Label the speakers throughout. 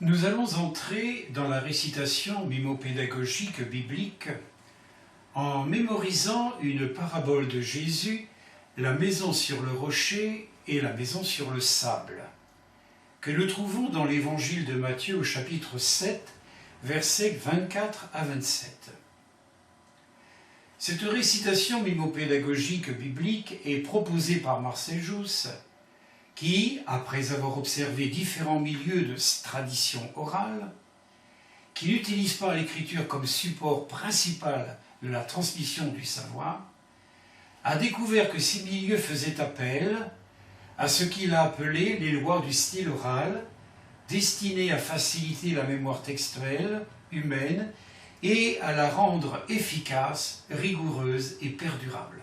Speaker 1: Nous allons entrer dans la récitation mimopédagogique biblique en mémorisant une parabole de Jésus, la maison sur le rocher et la maison sur le sable, que nous trouvons dans l'évangile de Matthieu au chapitre 7, versets 24 à 27. Cette récitation mimopédagogique biblique est proposée par Marcel Jousse, qui, après avoir observé différents milieux de tradition orale, qui n'utilisent pas l'écriture comme support principal de la transmission du savoir, a découvert que ces milieux faisaient appel à ce qu'il a appelé les lois du style oral, destinées à faciliter la mémoire textuelle humaine et à la rendre efficace, rigoureuse et perdurable.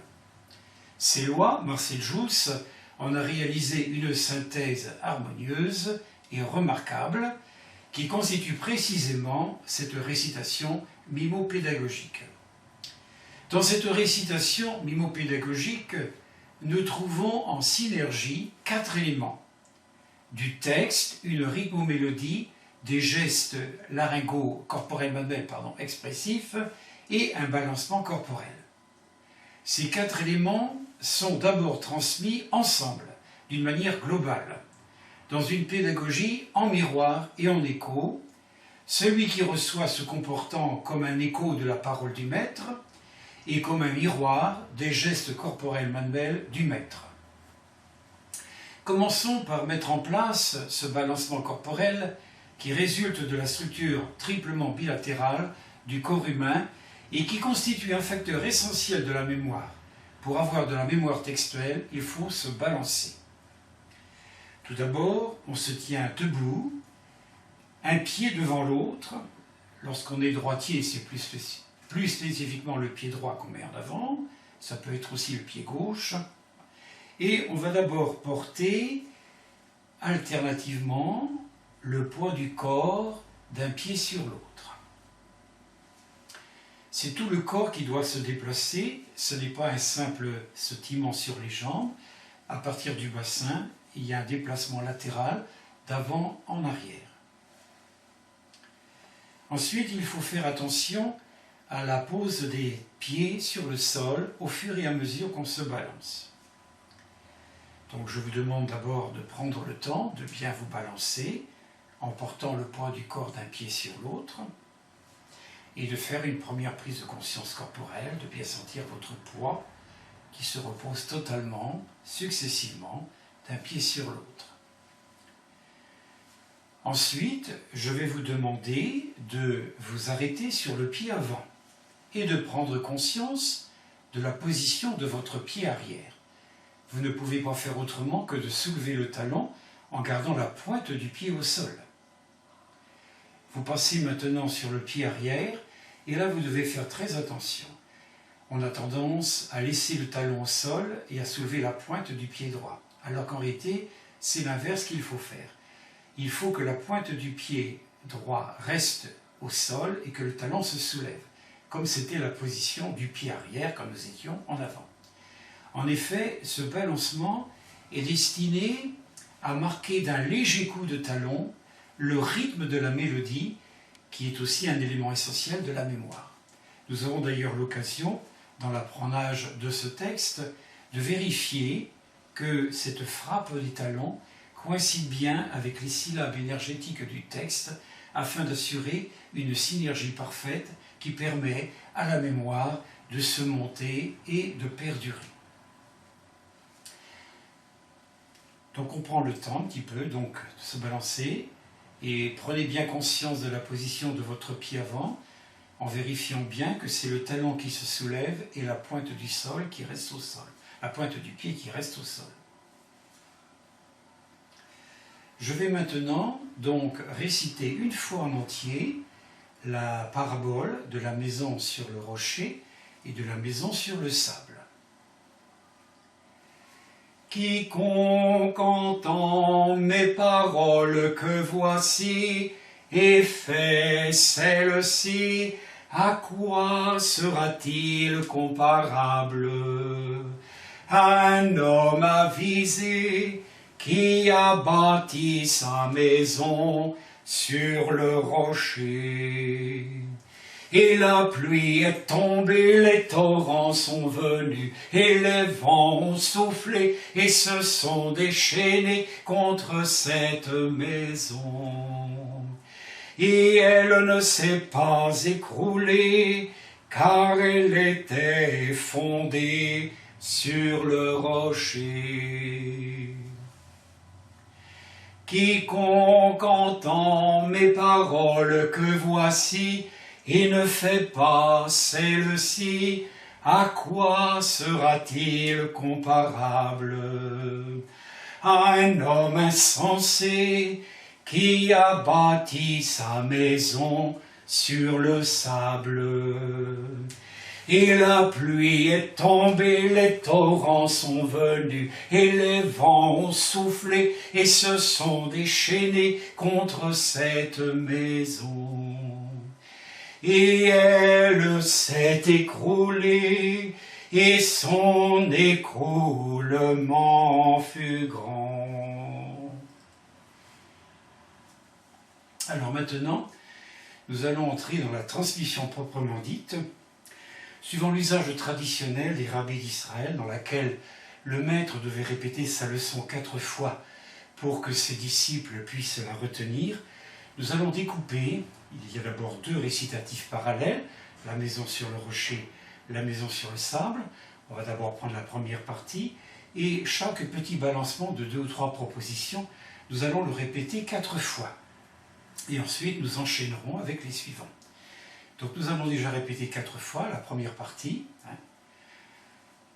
Speaker 1: Ces lois, Marcel Jousse en a réalisé une synthèse harmonieuse et remarquable qui constitue précisément cette récitation mimopédagogique. Dans cette récitation mimopédagogique, nous trouvons en synergie 4 éléments. Du texte, une rythmomélodie, des gestes laryngaux, corporels manuels, expressifs, et un balancement corporel. Ces 4 éléments sont d'abord transmis ensemble, d'une manière globale, dans une pédagogie en miroir et en écho, celui qui reçoit se comportant comme un écho de la parole du maître et comme un miroir des gestes corporels manuels du maître. Commençons par mettre en place ce balancement corporel qui résulte de la structure triplement bilatérale du corps humain et qui constitue un facteur essentiel de la mémoire. Pour avoir de la mémoire textuelle, il faut se balancer. Tout d'abord, on se tient debout, un pied devant l'autre. Lorsqu'on est droitier, c'est plus spécifiquement le pied droit qu'on met en avant. Ça peut être aussi le pied gauche. Et on va d'abord porter alternativement le poids du corps d'un pied sur l'autre. C'est tout le corps qui doit se déplacer, ce n'est pas un simple sautillement sur les jambes. À partir du bassin, il y a un déplacement latéral d'avant en arrière. Ensuite, il faut faire attention à la pose des pieds sur le sol au fur et à mesure qu'on se balance. Donc je vous demande d'abord de prendre le temps de bien vous balancer en portant le poids du corps d'un pied sur l'autre et de faire une première prise de conscience corporelle, de bien sentir votre poids qui se repose totalement, successivement, d'un pied sur l'autre. Ensuite, je vais vous demander de vous arrêter sur le pied avant et de prendre conscience de la position de votre pied arrière. Vous ne pouvez pas faire autrement que de soulever le talon en gardant la pointe du pied au sol. Vous passez maintenant sur le pied arrière et là vous devez faire très attention. On a tendance à laisser le talon au sol et à soulever la pointe du pied droit, alors qu'en réalité c'est l'inverse qu'il faut faire. Il faut que la pointe du pied droit reste au sol et que le talon se soulève, comme c'était la position du pied arrière quand nous étions en avant. En effet, ce balancement est destiné à marquer d'un léger coup de talon le rythme de la mélodie, qui est aussi un élément essentiel de la mémoire. Nous aurons d'ailleurs l'occasion, dans l'apprenage de ce texte, de vérifier que cette frappe des talons coïncide bien avec les syllabes énergétiques du texte, afin d'assurer une synergie parfaite qui permet à la mémoire de se monter et de perdurer. Donc on prend le temps un petit peu de se balancer et prenez bien conscience de la position de votre pied avant en vérifiant bien que c'est le talon qui se soulève et la pointe du sol qui reste au sol, la pointe du pied qui reste au sol. Je vais maintenant donc réciter une fois en entier la parabole de la maison sur le rocher et de la maison sur le sable. Quiconque entend mes paroles que voici et fait celles-ci, à quoi sera-t-il comparable? À un homme avisé qui a bâti sa maison sur le rocher. Et la pluie est tombée, les torrents sont venus, et les vents ont soufflé, et se sont déchaînés contre cette maison. Et elle ne s'est pas écroulée, car elle était fondée sur le rocher. Quiconque entend mes paroles que voici, et ne fait pas celle-ci, à quoi sera-t-il comparable? À un homme insensé qui a bâti sa maison sur le sable. Et la pluie est tombée, les torrents sont venus, et les vents ont soufflé, et se sont déchaînés contre cette maison. Et elle s'est écroulée, et son écroulement fut grand. Alors maintenant, nous allons entrer dans la transmission proprement dite, suivant l'usage traditionnel des rabbis d'Israël, dans laquelle le maître devait répéter sa leçon 4 fois pour que ses disciples puissent la retenir. Nous allons découper, il y a d'abord 2 récitatifs parallèles, la maison sur le rocher, la maison sur le sable. On va d'abord prendre la première partie, et chaque petit balancement de 2 ou 3 propositions, nous allons le répéter 4 fois. Et ensuite, nous enchaînerons avec les suivants. Donc nous avons déjà répété 4 fois la première partie.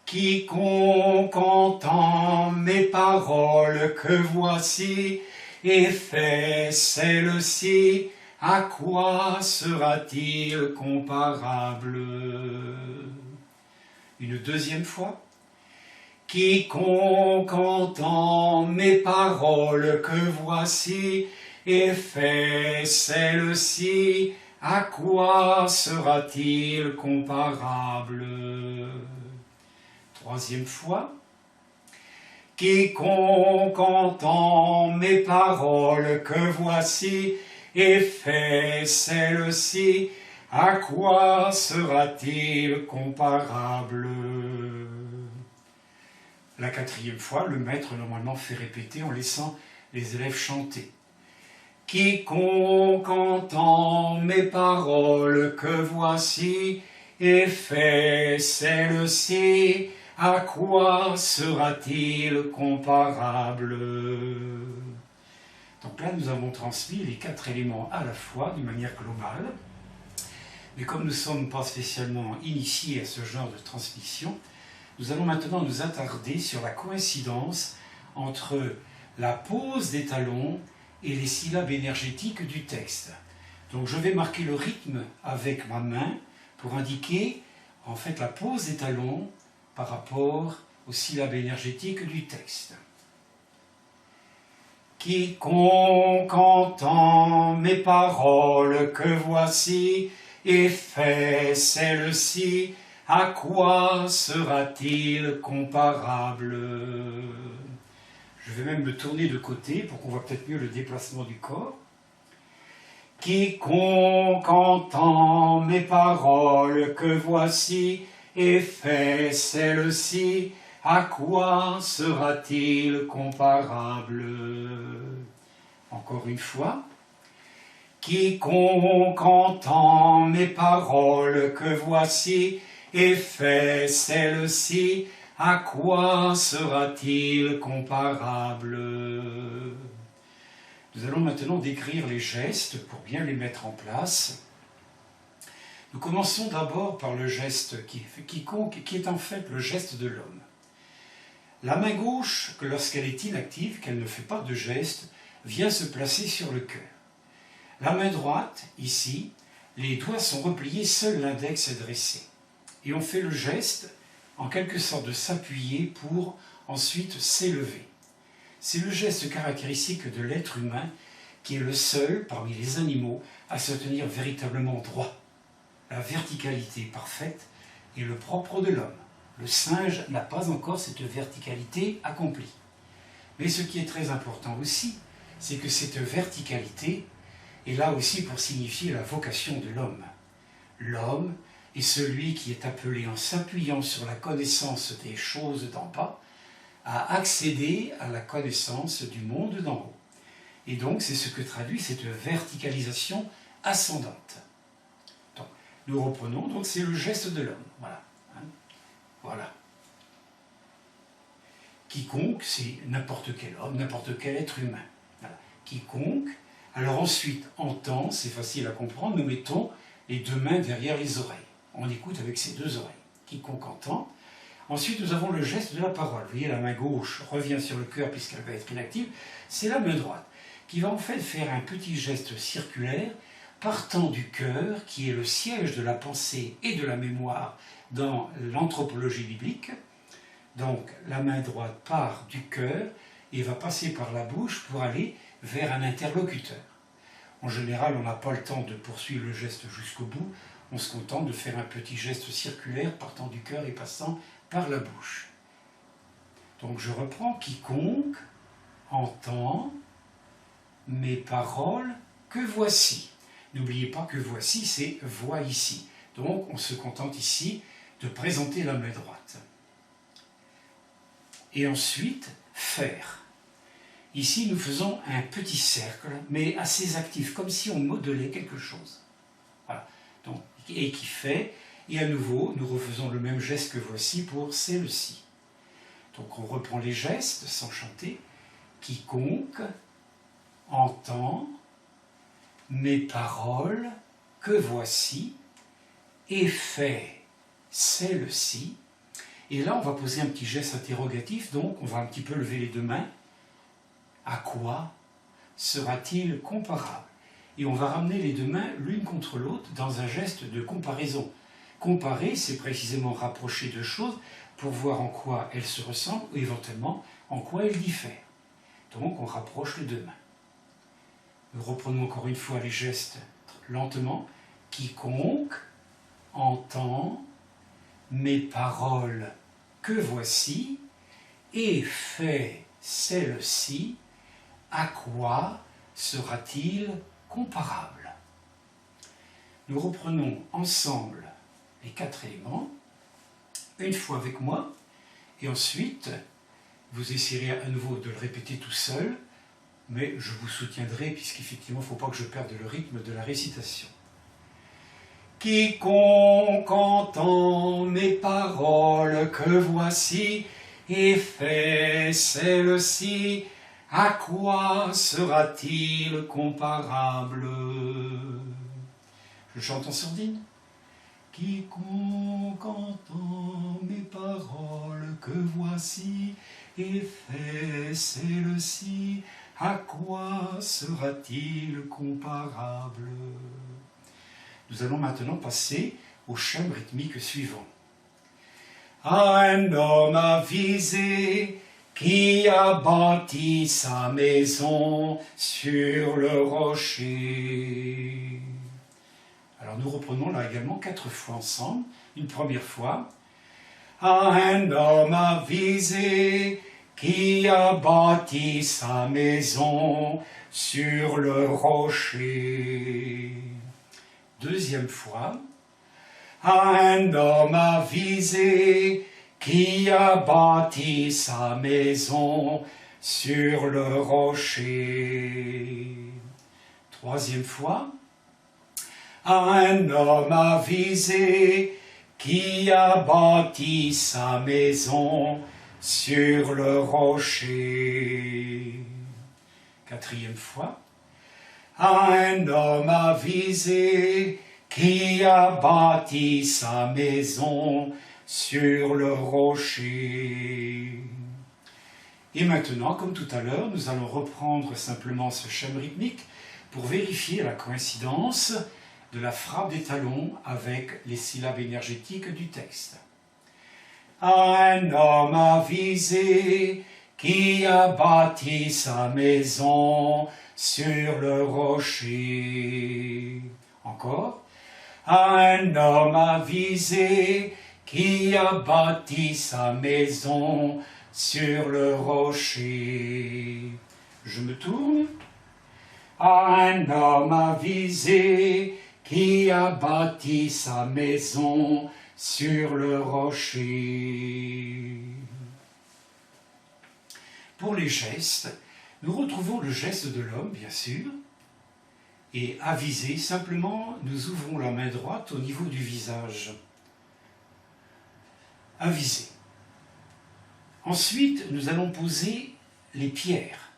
Speaker 1: Quiconque entend mes paroles que voici, et fait celle-ci, à quoi sera-t-il comparable? Une deuxième fois. Quiconque entend mes paroles que voici, et fait celle-ci, à quoi sera-t-il comparable? Troisième fois. Quiconque entend mes paroles que voici, et fait celle-ci, à quoi sera-t-il comparable? La quatrième fois, le maître normalement fait répéter en laissant les élèves chanter. Quiconque entend mes paroles que voici, et fait celle-ci, à quoi sera-t-il comparable? Donc là, nous avons transmis les 4 éléments à la fois, d'une manière globale. Mais comme nous ne sommes pas spécialement initiés à ce genre de transmission, nous allons maintenant nous attarder sur la coïncidence entre la pose des talons et les syllabes énergétiques du texte. Donc je vais marquer le rythme avec ma main pour indiquer en fait la pose des talons par rapport aux syllabes énergétiques du texte. Quiconque entend mes paroles que voici, et fait celle-ci, à quoi sera-t-il comparable? Je vais même me tourner de côté pour qu'on voit peut-être mieux le déplacement du corps. Quiconque entend mes paroles que voici, et fait celle-ci, à quoi sera-t-il comparable? Encore une fois. Quiconque entend mes paroles que voici, et fait celle-ci, à quoi sera-t-il comparable? Nous allons maintenant décrire les gestes pour bien les mettre en place. Nous commençons d'abord par le geste quiconque, qui est en fait le geste de l'homme. La main gauche, lorsqu'elle est inactive, qu'elle ne fait pas de geste, vient se placer sur le cœur. La main droite, ici, les doigts sont repliés, seul l'index est dressé. Et on fait le geste, en quelque sorte, de s'appuyer pour ensuite s'élever. C'est le geste caractéristique de l'être humain qui est le seul, parmi les animaux, à se tenir véritablement droit. La verticalité parfaite est le propre de l'homme. Le singe n'a pas encore cette verticalité accomplie. Mais ce qui est très important aussi, c'est que cette verticalité est là aussi pour signifier la vocation de l'homme. L'homme est celui qui est appelé, en s'appuyant sur la connaissance des choses d'en bas, à accéder à la connaissance du monde d'en haut. Et donc, c'est ce que traduit cette verticalisation ascendante. Donc, nous reprenons, donc c'est le geste de l'homme. Voilà. Hein, voilà. Quiconque, c'est n'importe quel homme, n'importe quel être humain. Voilà. Quiconque. Alors ensuite, entend, c'est facile à comprendre, nous mettons les deux mains derrière les oreilles. On écoute avec ses deux oreilles. Quiconque entend. Ensuite, nous avons le geste de la parole. Vous voyez, la main gauche revient sur le cœur puisqu'elle va être inactive. C'est la main droite qui va en fait faire un petit geste circulaire partant du cœur, qui est le siège de la pensée et de la mémoire dans l'anthropologie biblique. Donc, la main droite part du cœur et va passer par la bouche pour aller vers un interlocuteur. En général, on n'a pas le temps de poursuivre le geste jusqu'au bout. On se contente de faire un petit geste circulaire partant du cœur et passant par la bouche. Donc je reprends, quiconque entend mes paroles que voici. N'oubliez pas que voici, c'est vois ici. Donc on se contente ici de présenter la main droite. Et ensuite, faire. Ici, nous faisons un petit cercle, mais assez actif, comme si on modelait quelque chose. Voilà. Donc, et qui fait. Et à nouveau, nous refaisons le même geste que voici pour c'est le si. Donc on reprend les gestes sans chanter. Quiconque entend mes paroles que voici et fait c'est le si. Et là, on va poser un petit geste interrogatif, donc on va un petit peu lever les deux mains. À quoi sera-t-il comparable? Et on va ramener les deux mains l'une contre l'autre dans un geste de comparaison. Comparer, c'est précisément rapprocher deux choses pour voir en quoi elles se ressemblent ou éventuellement en quoi elles diffèrent. Donc on rapproche les deux mains. Nous reprenons encore une fois les gestes lentement. Quiconque entend mes paroles que voici et fait celle-ci, à quoi sera-t-il comparable? Nous reprenons ensemble les quatre éléments, une fois avec moi, et ensuite, vous essayerez à nouveau de le répéter tout seul, mais je vous soutiendrai, puisqu'effectivement, il ne faut pas que je perde le rythme de la récitation. Quiconque entend mes paroles que voici, et fait celle-ci, à quoi sera-t-il comparable? Je chante en sourdine. Quiconque entend mes paroles que voici et fait celle-ci, à quoi sera-t-il comparable? Nous allons maintenant passer au schème rythmique suivant. Un homme avisé qui a bâti sa maison sur le rocher. Alors nous reprenons là également 4 fois ensemble. Une première fois. Un homme avisé qui a bâti sa maison sur le rocher. Deuxième fois. Un homme avisé qui a bâti sa maison sur le rocher. Troisième fois. Un homme avisé qui a bâti sa maison sur le rocher. Quatrième fois. Un homme avisé qui a bâti sa maison sur le rocher. Et maintenant, comme tout à l'heure, nous allons reprendre simplement ce schème rythmique pour vérifier la coïncidence de la frappe des talons avec les syllabes énergétiques du texte. Un homme avisé qui a bâti sa maison sur le rocher. Encore. Un homme avisé qui a bâti sa maison sur le rocher. Je me tourne. un homme avisé qui a bâti sa maison sur le rocher. Pour les gestes, nous retrouvons le geste de l'homme, bien sûr, et avisé, simplement, nous ouvrons la main droite au niveau du visage. Avisé. Ensuite, nous allons poser les pierres.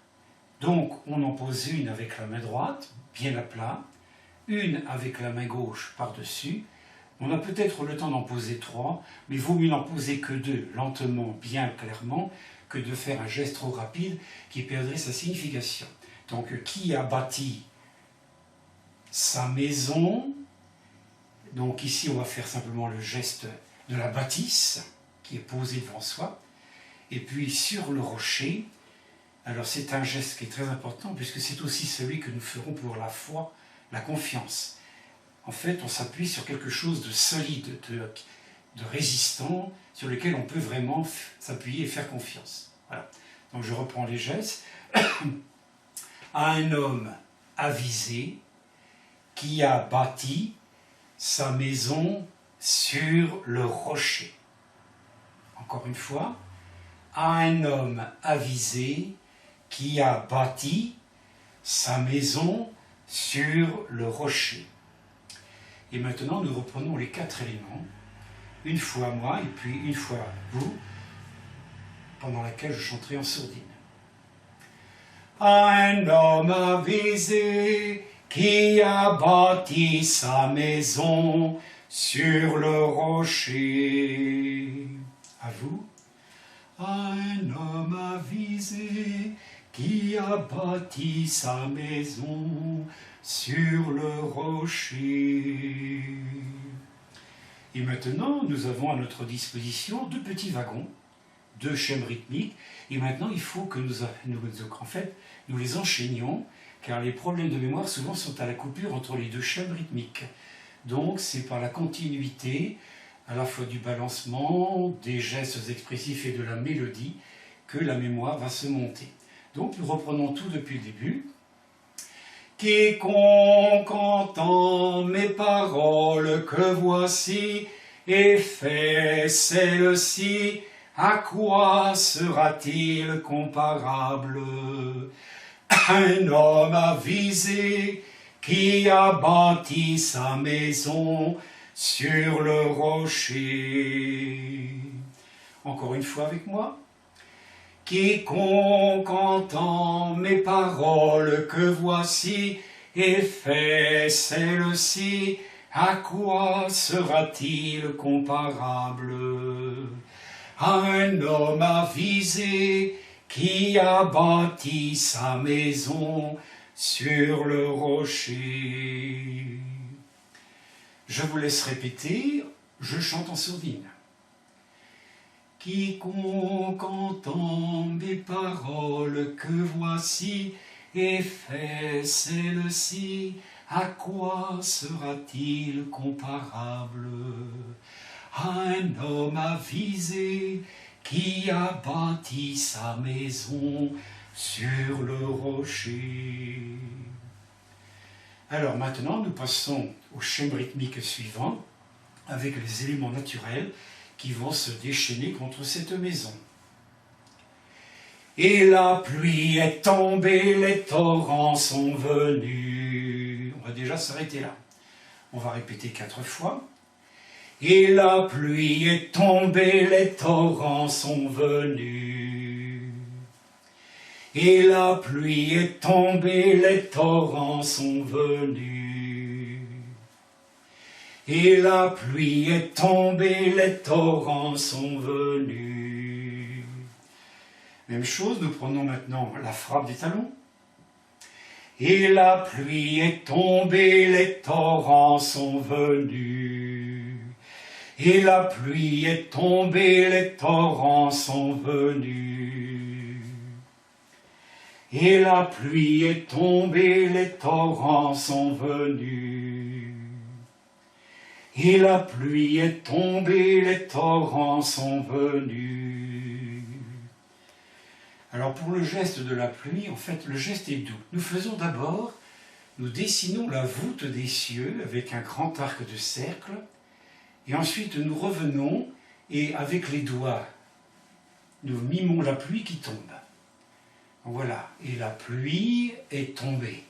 Speaker 1: Donc, on en pose une avec la main droite, bien à plat, une avec la main gauche par-dessus. On a peut-être le temps d'en poser 3, mais il vaut mieux n'en poser que 2, lentement, bien clairement, que de faire un geste trop rapide qui perdrait sa signification. Donc, qui a bâti sa maison? Donc ici, on va faire simplement le geste de la bâtisse, qui est posé devant soi. Et puis, sur le rocher, alors c'est un geste qui est très important, puisque c'est aussi celui que nous ferons pour la foi, la confiance. En fait, on s'appuie sur quelque chose de solide, de résistant, sur lequel on peut vraiment s'appuyer et faire confiance. Voilà. Donc je reprends les gestes. À un homme avisé qui a bâti sa maison sur le rocher. Encore une fois, à un homme avisé qui a bâti sa maison sur le rocher. Et maintenant, nous reprenons les 4 éléments, une fois moi et puis une fois vous, pendant laquelle je chanterai en sourdine. Un homme avisé qui a bâti sa maison sur le rocher. À vous. Un homme avisé qui a bâti sa maison sur le rocher. Et maintenant, nous avons à notre disposition 2 petits wagons, 2 schèmes rythmiques, et maintenant il faut que nous les enchaînions, car les problèmes de mémoire souvent sont à la coupure entre les 2 schèmes rythmiques. Donc c'est par la continuité, à la fois du balancement, des gestes expressifs et de la mélodie, que la mémoire va se monter. Donc nous reprenons tout depuis le début. Quiconque entend mes paroles que voici et fait celle-ci, à quoi sera-t-il comparable? Un homme avisé qui a bâti sa maison sur le rocher. Encore une fois avec moi. Quiconque entend mes paroles que voici et fait celle-ci, à quoi sera-t-il comparable? À un homme avisé qui a bâti sa maison sur le rocher. Je vous laisse répéter, je chante en sourdine. Quiconque entend mes paroles que voici et fait celle-ci, à quoi sera-t-il comparable? À un homme avisé qui a bâti sa maison sur le rocher. Alors maintenant, nous passons au schème rythmique suivant, avec les éléments naturels qui vont se déchaîner contre cette maison. Et la pluie est tombée, les torrents sont venus. On va déjà s'arrêter là. On va répéter 4 fois. Et la pluie est tombée, les torrents sont venus. Et la pluie est tombée, les torrents sont venus. Et la pluie est tombée, les torrents sont venus. Même chose, nous prenons maintenant la frappe des talons. Et la pluie est tombée, les torrents sont venus. Et la pluie est tombée, les torrents sont venus. Et la pluie est tombée, les torrents sont venus. Et la pluie est tombée, les torrents sont venus. Alors pour le geste de la pluie, en fait, le geste est doux. Nous faisons d'abord nous dessinons la voûte des cieux avec un grand arc de cercle, et ensuite nous revenons et avec les doigts, nous mimons la pluie qui tombe. Voilà, et la pluie est tombée.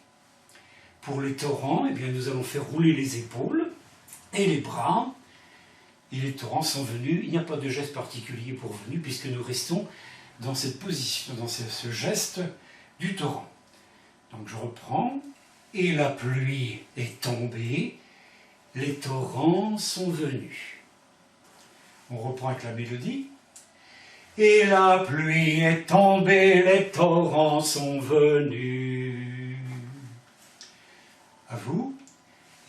Speaker 1: Pour les torrents, eh bien, nous allons faire rouler les épaules et les bras, et les torrents sont venus. Il n'y a pas de geste particulier pour venir, puisque nous restons dans cette position, dans ce geste du torrent. Donc je reprends, et la pluie est tombée, les torrents sont venus. On reprend avec la mélodie. Et la pluie est tombée, les torrents sont venus. À vous.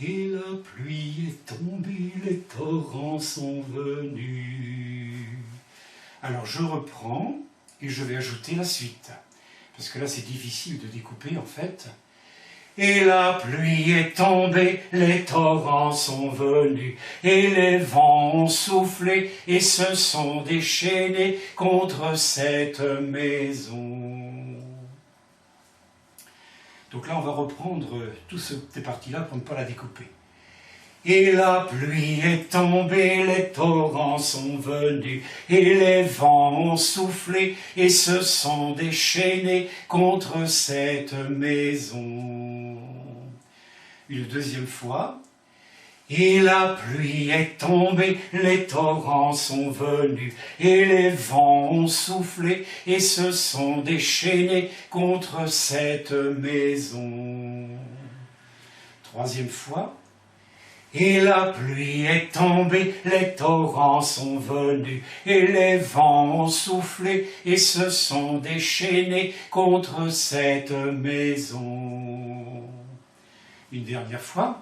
Speaker 1: Et la pluie est tombée, les torrents sont venus. Alors je reprends et je vais ajouter la suite. Parce que là c'est difficile de découper en fait. Et la pluie est tombée, les torrents sont venus, et les vents ont soufflé et se sont déchaînés contre cette maison. Donc là on va reprendre toutes ces parties-là pour ne pas la découper. Et la pluie est tombée, les torrents sont venus, et les vents ont soufflé et se sont déchaînés contre cette maison. Une deuxième fois. Et la pluie est tombée, les torrents sont venus, et les vents ont soufflé et se sont déchaînés contre cette maison. Troisième fois. Et la pluie est tombée, les torrents sont venus, et les vents ont soufflé et se sont déchaînés contre cette maison. Une dernière fois.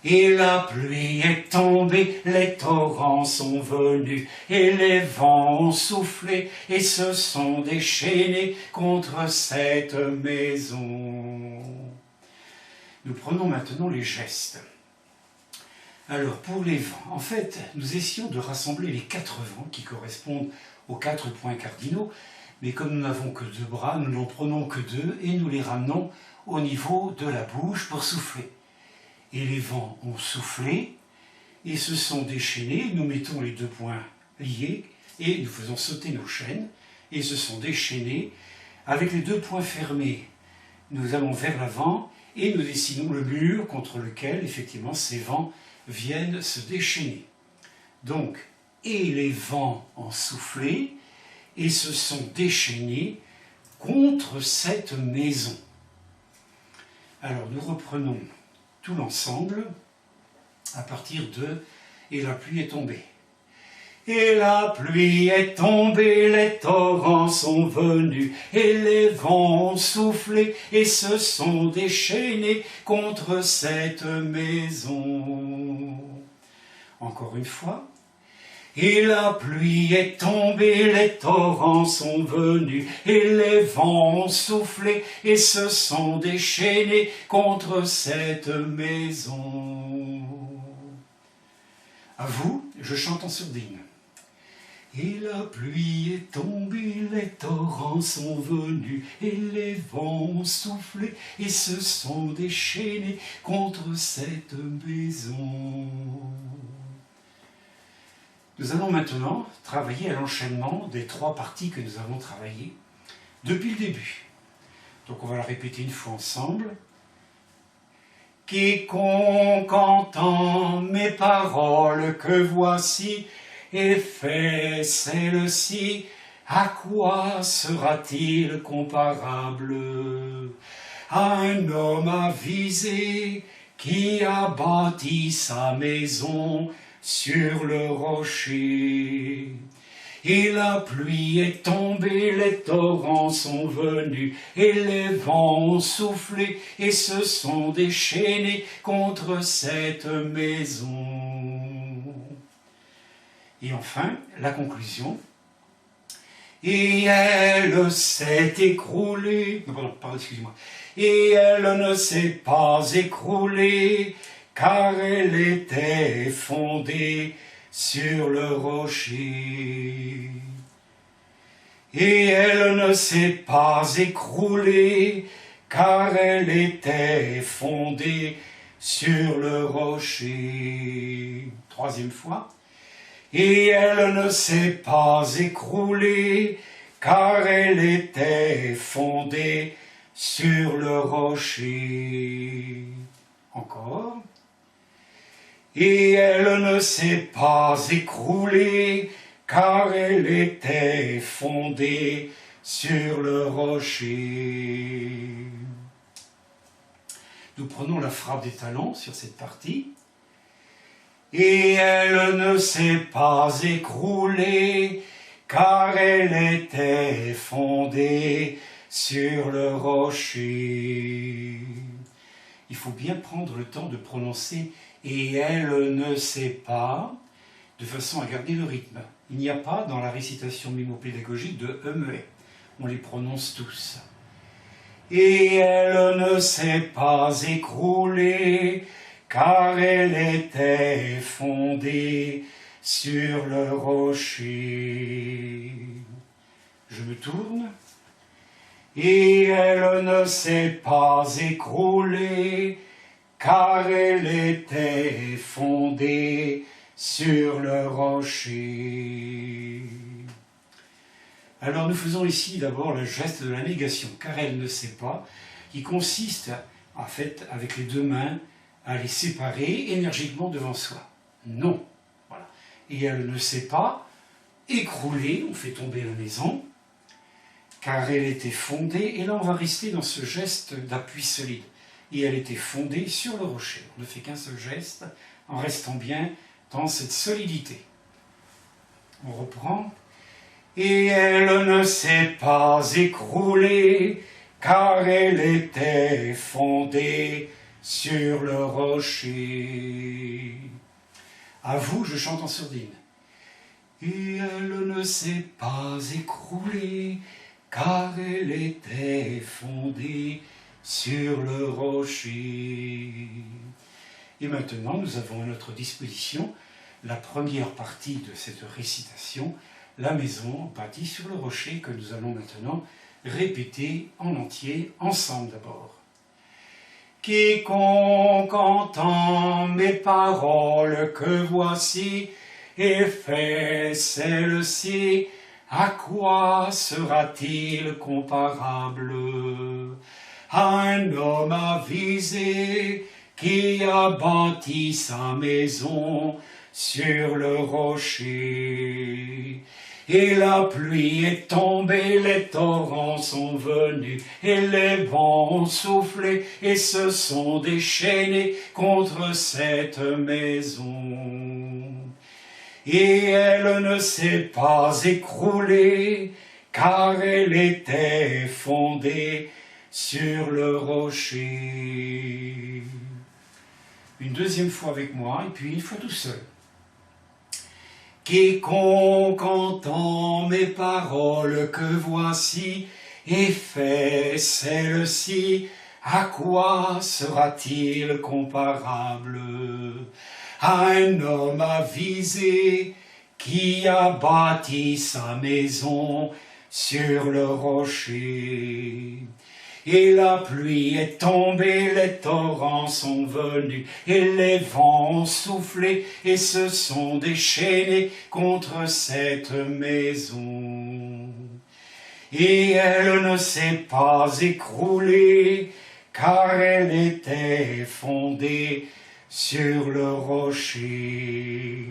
Speaker 1: Et la pluie est tombée, les torrents sont venus, et les vents ont soufflé et se sont déchaînés contre cette maison. Nous prenons maintenant les gestes. Alors, pour les vents, en fait, nous essayons de rassembler les 4 vents qui correspondent aux 4 points cardinaux, mais comme nous n'avons que 2 bras, nous n'en prenons que 2 et nous les ramenons au niveau de la bouche pour souffler. Et les vents ont soufflé et se sont déchaînés, nous mettons les 2 points liés et nous faisons sauter nos chaînes et se sont déchaînés. Avec les 2 points fermés, nous allons vers l'avant et nous dessinons le mur contre lequel, effectivement, ces vents viennent se déchaîner. Donc, et les vents ont soufflé et se sont déchaînés contre cette maison. Alors, nous reprenons tout l'ensemble à partir de « Et la pluie est tombée ». Et la pluie est tombée, les torrents sont venus, et les vents ont soufflé et se sont déchaînés contre cette maison. Encore une fois. Et la pluie est tombée, les torrents sont venus, et les vents ont soufflé et se sont déchaînés contre cette maison. À vous, je chante en sourdine. Et la pluie est tombée, les torrents sont venus, et les vents ont soufflé et se sont déchaînés contre cette maison. Nous allons maintenant travailler à l'enchaînement des 3 parties que nous avons travaillées depuis le début. Donc on va la répéter une fois ensemble. Quiconque entend mes paroles que voici, et fait celle-ci, à quoi sera-t-il comparable? À un homme avisé qui a bâti sa maison sur le rocher. Et la pluie est tombée, les torrents sont venus, et les vents ont soufflé et se sont déchaînés contre cette maison. Et enfin, la conclusion. Et elle s'est écroulée. Non, pardon, excusez-moi. Et elle ne s'est pas écroulée, car elle était fondée sur le rocher. Et elle ne s'est pas écroulée, car elle était fondée sur le rocher. Troisième fois. Et elle ne s'est pas écroulée, car elle était fondée sur le rocher. Encore. Et elle ne s'est pas écroulée, car elle était fondée sur le rocher. Nous prenons la frappe des talons sur cette partie. Et elle ne s'est pas écroulée, car elle était fondée sur le rocher. Il faut bien prendre le temps de prononcer « et elle ne s'est pas » de façon à garder le rythme. Il n'y a pas dans la récitation mimopédagogique de « e muet ». On les prononce tous. Et elle ne s'est pas écroulée, car elle était fondée sur le rocher. Je me tourne. Et elle ne s'est pas écroulée, car elle était fondée sur le rocher. Alors nous faisons ici d'abord le geste de la négation, car elle ne sait pas, qui consiste, en fait, avec les deux mains, à les séparer énergiquement devant soi. Non. Voilà. Et elle ne s'est pas écroulée, on fait tomber la maison, car elle était fondée, et là on va rester dans ce geste d'appui solide. Et elle était fondée sur le rocher. On ne fait qu'un seul geste, en restant bien dans cette solidité. On reprend. Et elle ne s'est pas écroulée, car elle était fondée sur le rocher. À vous, je chante en sourdine. Et elle ne s'est pas écroulée, car elle était fondée sur le rocher. Et maintenant, nous avons à notre disposition la première partie de cette récitation, la maison bâtie sur le rocher, que nous allons maintenant répéter en entier, ensemble d'abord. Quiconque entend mes paroles que voici et fait celles-ci, à quoi sera-t-il comparable? À un homme avisé qui a bâti sa maison sur le rocher. Et la pluie est tombée, les torrents sont venus, et les vents ont soufflé, et se sont déchaînés contre cette maison. Et elle ne s'est pas écroulée, car elle était fondée sur le rocher. Une deuxième fois avec moi, et puis une fois tout seul. Quiconque entend mes paroles que voici et fait celles-ci, à quoi sera-t-il comparable? À un homme avisé qui a bâti sa maison sur le rocher. Et la pluie est tombée, les torrents sont venus, et les vents ont soufflé, et se sont déchaînés contre cette maison. Et elle ne s'est pas écroulée, car elle était fondée sur le rocher.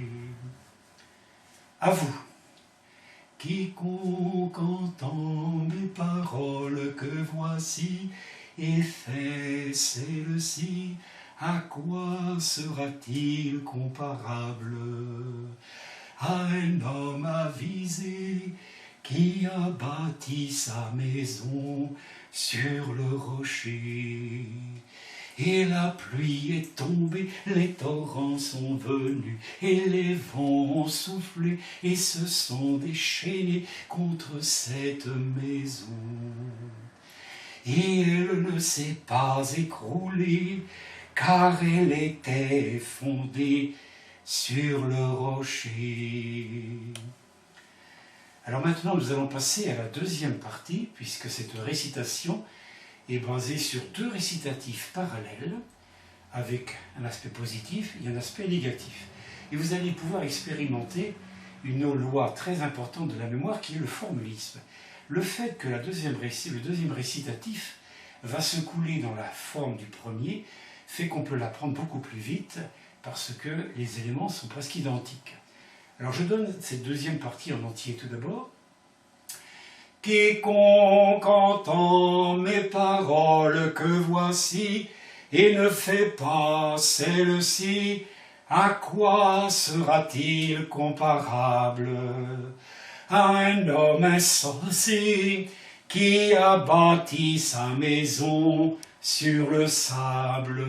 Speaker 1: À vous. Quiconque entend mes paroles que voici et fait celles-ci, à quoi sera-t-il comparable? À un homme avisé qui a bâti sa maison sur le rocher. Et la pluie est tombée, les torrents sont venus, et les vents ont soufflé, et se sont déchaînés contre cette maison. Et elle ne s'est pas écroulée, car elle était fondée sur le rocher. Alors maintenant, nous allons passer à la deuxième partie, puisque cette récitation est basé sur deux récitatifs parallèles, avec un aspect positif et un aspect négatif. Et vous allez pouvoir expérimenter une loi très importante de la mémoire qui est le formulisme. Le fait que le deuxième récitatif va se couler dans la forme du premier fait qu'on peut l'apprendre beaucoup plus vite parce que les éléments sont presque identiques. Alors je donne cette deuxième partie en entier tout d'abord. Quiconque entend mes paroles que voici et ne fait pas celle-ci, à quoi sera-t-il comparable? À un homme insensé qui a bâti sa maison sur le sable.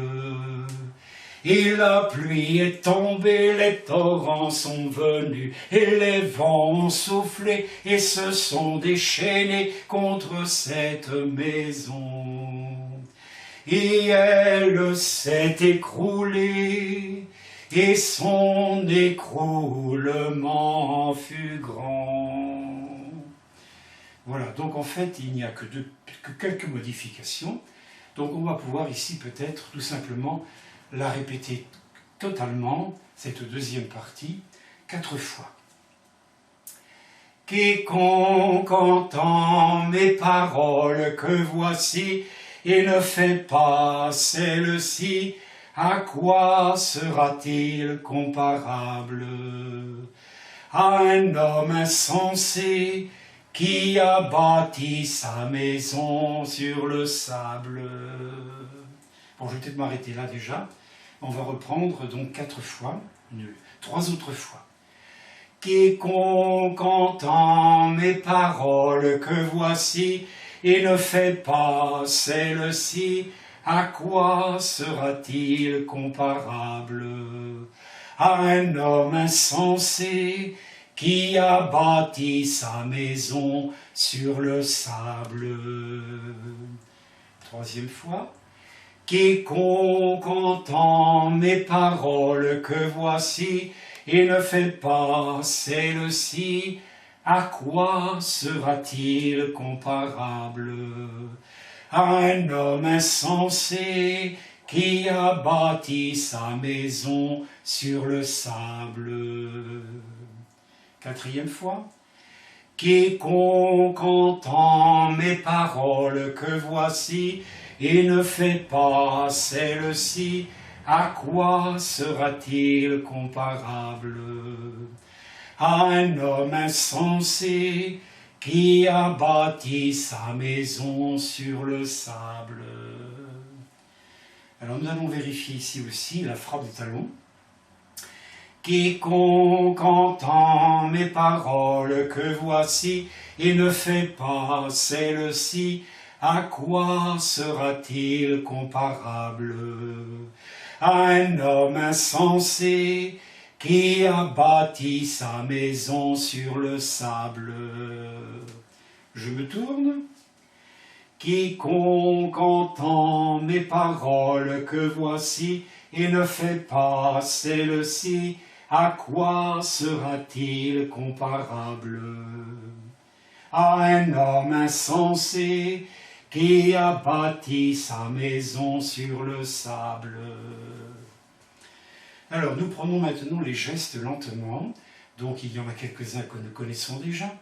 Speaker 1: Et la pluie est tombée, les torrents sont venus, et les vents ont soufflé, et se sont déchaînés contre cette maison. Et elle s'est écroulée, et son écroulement fut grand. Voilà, donc en fait, il n'y a que quelques modifications. Donc on va pouvoir ici peut-être tout simplement la répéter totalement, cette deuxième partie, 4 fois. Quiconque entend mes paroles que voici et ne fait pas celle-ci, à quoi sera-t-il comparable? À un homme insensé qui a bâti sa maison sur le sable. Bon, je vais peut-être m'arrêter là déjà. On va reprendre donc 4 fois, 3 autres fois. Quiconque entend mes paroles que voici et ne fait pas celle-ci, à quoi sera-t-il comparable? À un homme insensé qui a bâti sa maison sur le sable. 3e fois. Quiconque entend mes paroles que voici et ne fait pas celle-ci, à quoi sera-t-il comparable? À un homme insensé qui a bâti sa maison sur le sable. 4e fois. Quiconque entend mes paroles que voici et ne fait pas celle-ci, à quoi sera-t-il comparable? À un homme insensé qui a bâti sa maison sur le sable. Alors nous allons vérifier ici aussi la frappe de talon. Quiconque entend mes paroles que voici et ne fait pas celle-ci, à quoi sera-t-il comparable? À un homme insensé qui a bâti sa maison sur le sable. Je me tourne. Quiconque entend mes paroles que voici et ne fait pas celle-ci, à quoi sera-t-il comparable? À un homme insensé qui a bâti sa maison sur le sable. Alors, nous prenons maintenant les gestes lentement. Donc, il y en a quelques-uns que nous connaissons déjà.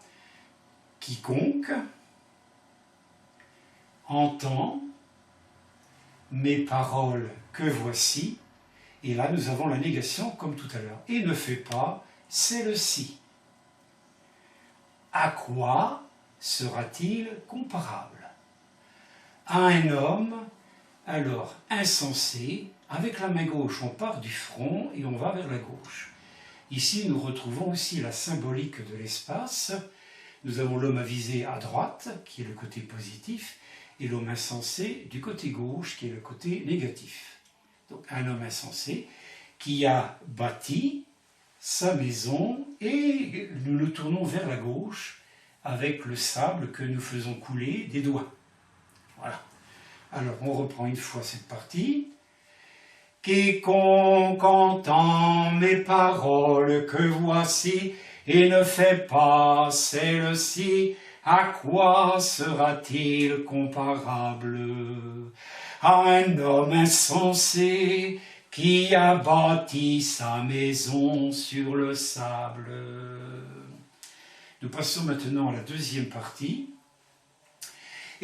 Speaker 1: Quiconque entend mes paroles que voici. Et là, nous avons la négation comme tout à l'heure. Et ne fait pas celle-ci. À quoi sera-t-il comparable? À un homme, alors insensé, avec la main gauche, on part du front et on va vers la gauche. Ici, nous retrouvons aussi la symbolique de l'espace. Nous avons l'homme avisé à droite, qui est le côté positif, et l'homme insensé du côté gauche, qui est le côté négatif. Donc un homme insensé qui a bâti sa maison et nous nous tournons vers la gauche avec le sable que nous faisons couler des doigts. Voilà. Alors on reprend une fois cette partie. Quiconque entend mes paroles que voici et ne fait pas celle-ci, à quoi sera-t-il comparable? À un homme insensé qui a bâti sa maison sur le sable. Nous passons maintenant à la deuxième partie.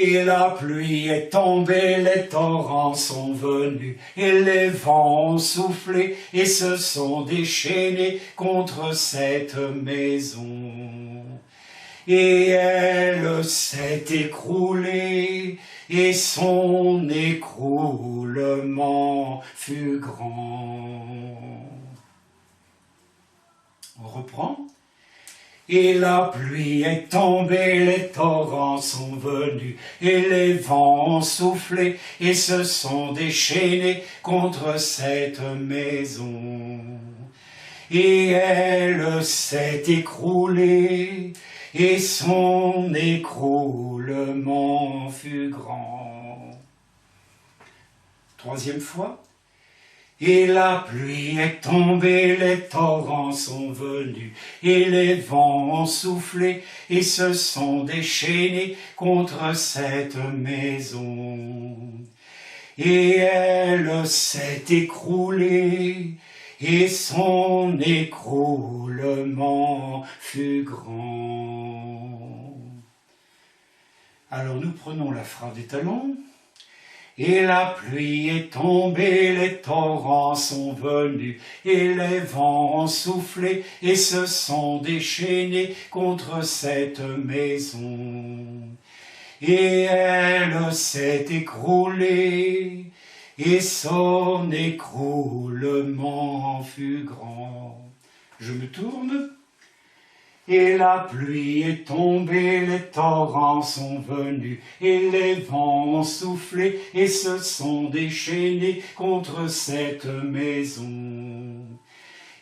Speaker 1: Et la pluie est tombée, les torrents sont venus, et les vents ont soufflé, et se sont déchaînés contre cette maison. Et elle s'est écroulée, et son écroulement fut grand. On reprend. Et la pluie est tombée, les torrents sont venus, et les vents ont soufflé, et se sont déchaînés contre cette maison. Et elle s'est écroulée, et son écroulement fut grand. Troisième fois. Et la pluie est tombée, les torrents sont venus, et les vents ont soufflé, et se sont déchaînés contre cette maison. Et elle s'est écroulée, et son écroulement fut grand. Alors nous prenons la phrase des talons. Et la pluie est tombée, les torrents sont venus, et les vents ont soufflé, et se sont déchaînés contre cette maison. Et elle s'est écroulée, et son écroulement fut grand. Je me tourne. Et la pluie est tombée, les torrents sont venus, et les vents ont soufflé, et se sont déchaînés contre cette maison.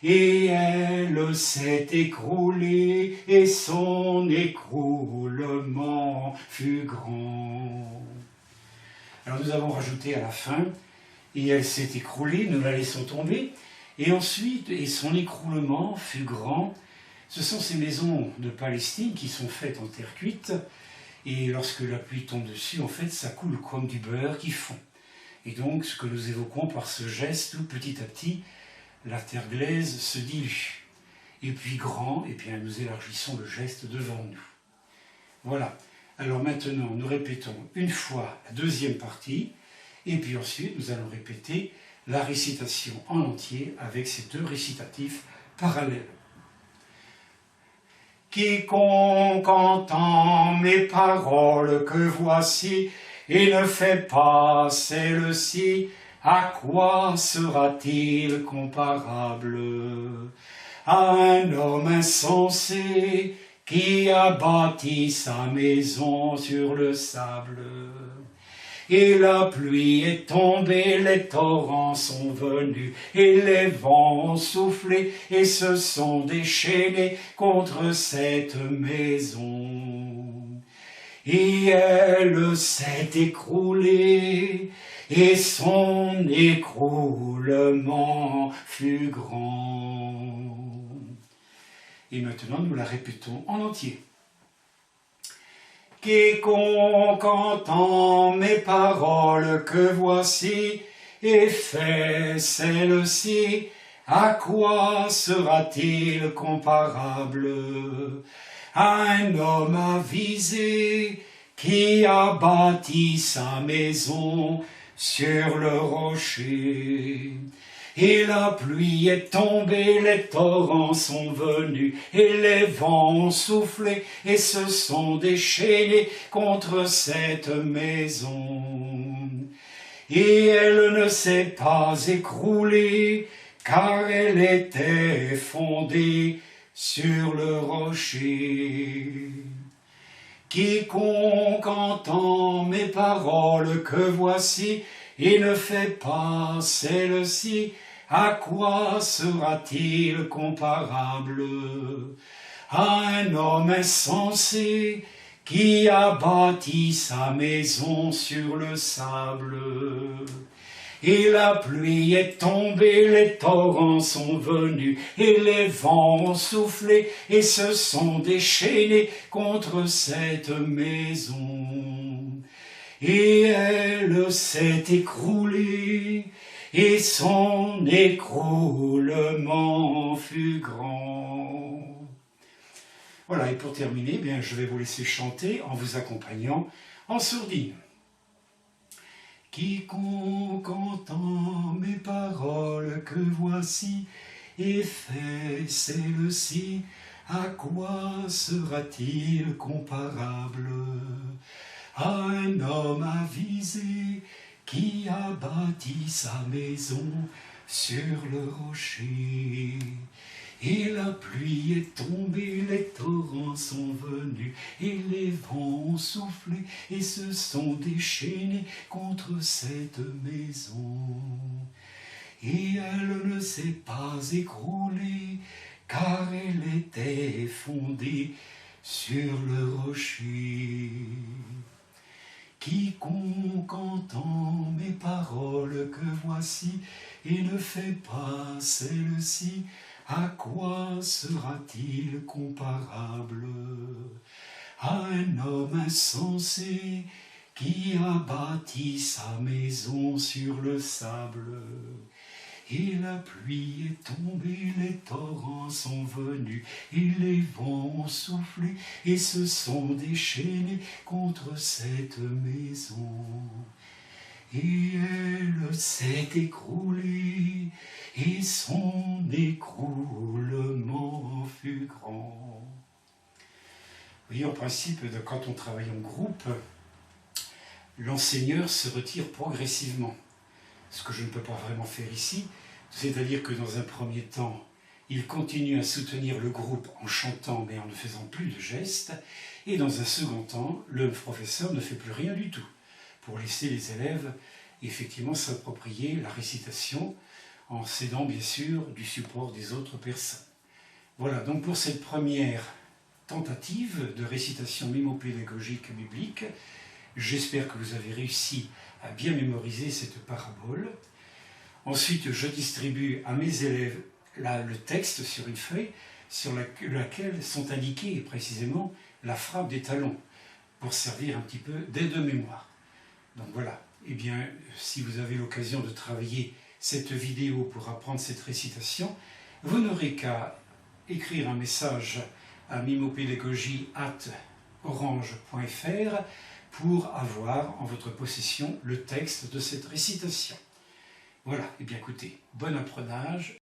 Speaker 1: Et elle s'est écroulée, et son écroulement fut grand. Alors nous avons rajouté à la fin, et elle s'est écroulée, nous la laissons tomber, et ensuite, et son écroulement fut grand. Ce sont ces maisons de Palestine qui sont faites en terre cuite, et lorsque la pluie tombe dessus, en fait, ça coule comme du beurre qui fond. Et donc, ce que nous évoquons par ce geste, où petit à petit, la terre glaise se dilue. Et puis grand, et bien nous élargissons le geste devant nous. Voilà. Alors maintenant, nous répétons une fois la deuxième partie, et puis ensuite, nous allons répéter la récitation en entier avec ces deux récitatifs parallèles. Quiconque entend mes paroles que voici et ne fait pas celles-ci, à quoi sera-t-il comparable? À un homme insensé qui a bâti sa maison sur le sable. Et la pluie est tombée, les torrents sont venus, et les vents ont soufflé, et se sont déchaînés contre cette maison. Et elle s'est écroulée, et son écroulement fut grand. Et maintenant, nous la répétons en entier. Quiconque entend mes paroles que voici et fait celles-ci, à quoi sera-t-il comparable? À un homme avisé qui a bâti sa maison sur le rocher. Et la pluie est tombée, les torrents sont venus, et les vents ont soufflé, et se sont déchaînés contre cette maison. Et elle ne s'est pas écroulée, car elle était fondée sur le rocher. Quiconque entend mes paroles que voici, et ne fait pas celle-ci, à quoi sera-t-il comparable? À un homme insensé qui a bâti sa maison sur le sable. Et la pluie est tombée, les torrents sont venus, et les vents ont soufflé, et se sont déchaînés contre cette maison. Et elle s'est écroulée, et son écroulement fut grand. Voilà, et pour terminer, eh bien, je vais vous laisser chanter en vous accompagnant en sourdine. Quiconque entend mes paroles que voici et fait celle-ci, à quoi sera-t-il comparable? À un homme avisé qui a bâti sa maison sur le rocher. Et la pluie est tombée, les torrents sont venus, et les vents ont soufflé, et se sont déchaînés contre cette maison. Et elle ne s'est pas écroulée, car elle était fondée sur le rocher. Quiconque entend mes paroles que voici, et ne fait pas celle-ci, à quoi sera-t-il comparable? À un homme insensé qui a bâti sa maison sur le sable. Et la pluie est tombée, les torrents sont venus, et les vents ont soufflé, et se sont déchaînés contre cette maison. Et elle s'est écroulée, et son écroulement fut grand. Vous voyez, en principe, quand on travaille en groupe, l'enseigneur se retire progressivement. Ce que je ne peux pas vraiment faire ici, c'est-à-dire que dans un premier temps, il continue à soutenir le groupe en chantant mais en ne faisant plus de gestes, et dans un second temps, le professeur ne fait plus rien du tout, pour laisser les élèves effectivement s'approprier la récitation, en s'aidant bien sûr du support des autres personnes. Voilà, donc pour cette première tentative de récitation mémopédagogique biblique, j'espère que vous avez réussi à bien mémoriser cette parabole. Ensuite, je distribue à mes élèves le texte sur une feuille sur laquelle sont indiquées précisément la frappe des talons pour servir un petit peu d'aide de mémoire. Donc voilà, eh bien, si vous avez l'occasion de travailler cette vidéo pour apprendre cette récitation, vous n'aurez qu'à écrire un message à mimopédagogie@orange.fr pour avoir en votre possession le texte de cette récitation. Voilà, et bien écoutez, bon apprenage.